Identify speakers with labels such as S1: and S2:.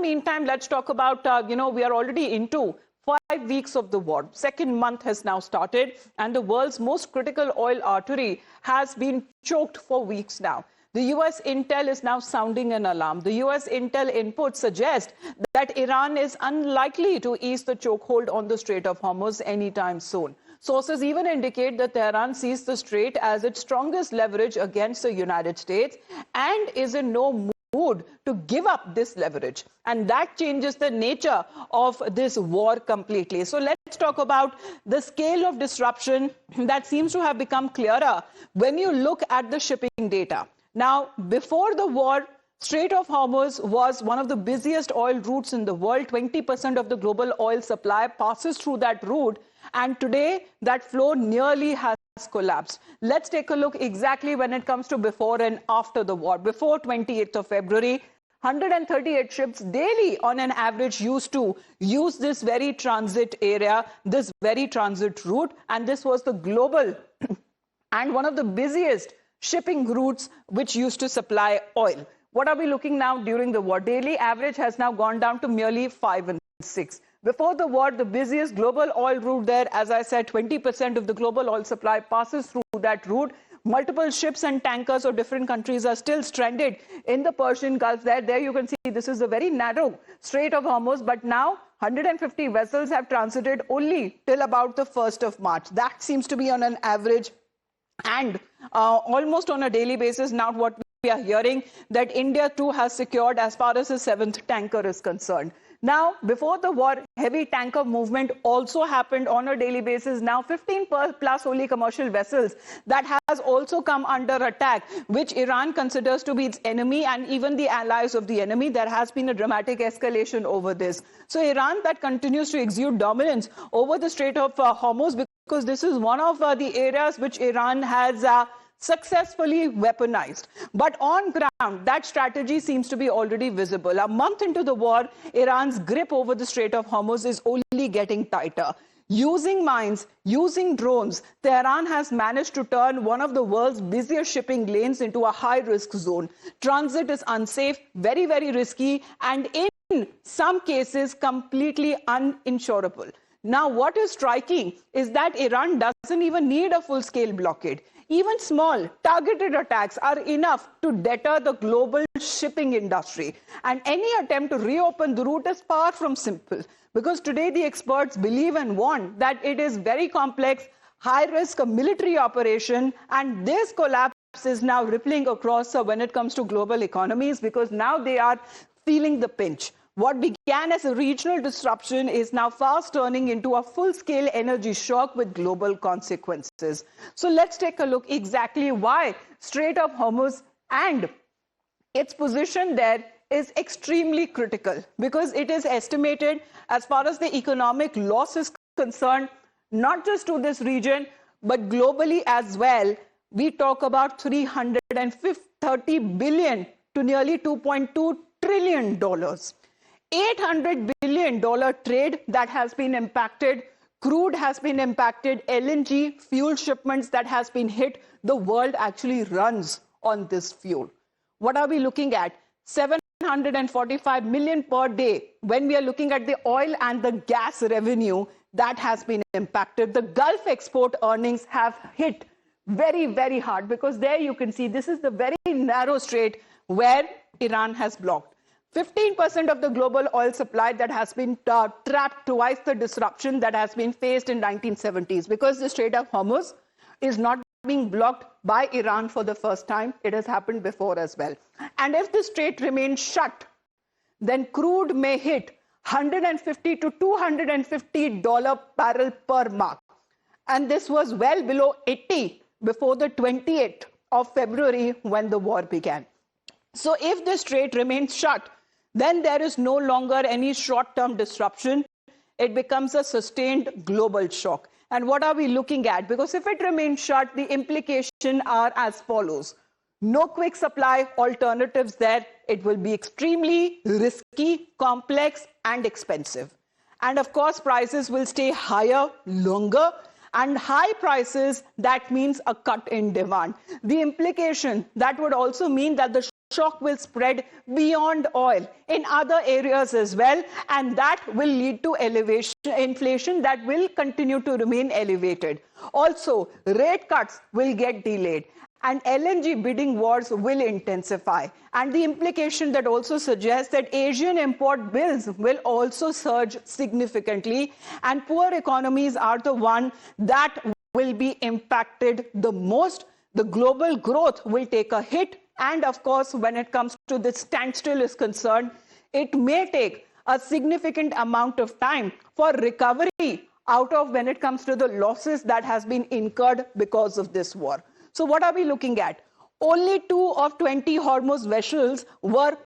S1: meantime, let's talk about, we are already into 5 weeks of the war. Second month has now started, and the world's most critical oil artery has been choked for weeks now. The US intel is now sounding an alarm. The US intel input suggests that Iran is unlikely to ease the chokehold on the Strait of Hormuz anytime soon. Sources even indicate that Tehran sees the strait as its strongest leverage against the United States and is in no mood to give up this leverage. And that changes the nature of this war completely. So let's talk about the scale of disruption that seems to have become clearer when you look at the shipping data. Now, before the war, Strait of Hormuz was one of the busiest oil routes in the world. 20% of the global oil supply passes through that route. And today, that flow nearly has collapsed. Let's take a look exactly when it comes to before and after the war. Before 28th of February, 138 ships daily on an average used to use this very transit area, this very transit route. And this was the global and one of the busiest shipping routes which used to supply oil. What are we looking now during the war? Daily average has now gone down to merely 5 and 6. Before the war, the busiest global oil route there, as I said, 20% of the global oil supply passes through that route. Multiple ships and tankers of different countries are still stranded in the Persian Gulf there. There you can see this is a very narrow Strait of Hormuz, but now 150 vessels have transited only till about the 1st of March. That seems to be on an average and almost on a daily basis. Now what we are hearing that India too has secured as far as the 7th tanker is concerned. Now, before the war, heavy tanker movement also happened on a daily basis. Now, 15 plus only commercial vessels that has also come under attack, which Iran considers to be its enemy and even the allies of the enemy. There has been a dramatic escalation over this. So Iran that continues to exude dominance over the Strait of Hormuz, because this is one of the areas which Iran has successfully weaponized. But on ground, that strategy seems to be already visible. A month into the war, Iran's grip over the Strait of Hormuz is only getting tighter. Using mines, using drones, Tehran has managed to turn one of the world's busiest shipping lanes into a high-risk zone. Transit is unsafe, very, very risky, and in some cases, completely uninsurable. Now, what is striking is that Iran doesn't even need a full-scale blockade. Even small, targeted attacks are enough to deter the global shipping industry. And any attempt to reopen the route is far from simple. Because today the experts believe and warn that it is very complex, high-risk military operation. And this collapse is now rippling across when it comes to global economies, because now they are feeling the pinch. What began as a regional disruption is now fast turning into a full-scale energy shock with global consequences. So let's take a look exactly why Strait of Hormuz and its position there is extremely critical, because it is estimated, as far as the economic loss is concerned, not just to this region, but globally as well. We talk about $330 billion to nearly $2.2 trillion. $800 billion trade that has been impacted, crude has been impacted, LNG, fuel shipments that has been hit. The world actually runs on this fuel. What are we looking at? 745 million per day. When we are looking at the oil and the gas revenue, that has been impacted. The Gulf export earnings have hit very, very hard, because there you can see this is the very narrow strait where Iran has blocked. 15% of the global oil supply that has been trapped, twice the disruption that has been faced in 1970s, because the Strait of Hormuz is not being blocked by Iran for the first time. It has happened before as well. And if the strait remains shut, then crude may hit $150 to $250 barrel per mark. And this was well below 80 before the 28th of February when the war began. So if the strait remains shut, then there is no longer any short-term disruption. It becomes a sustained global shock. And what are we looking at? Because if it remains shut, the implications are as follows. No quick supply alternatives there. It will be extremely risky, complex, and expensive. And of course, prices will stay higher longer. And high prices, that means a cut in demand. The implication, that would also mean that the shock will spread beyond oil in other areas as well, and that will lead to inflation that will continue to remain elevated. Also, rate cuts will get delayed, and LNG bidding wars will intensify. And the implication that also suggests that Asian import bills will also surge significantly, and poor economies are the one that will be impacted the most. The global growth will take a hit, and of course, when it comes to the standstill is concerned, it may take a significant amount of time for recovery out of when it comes to the losses that has been incurred because of this war. So what are we looking at? Only 2 of 20 Hormuz vessels were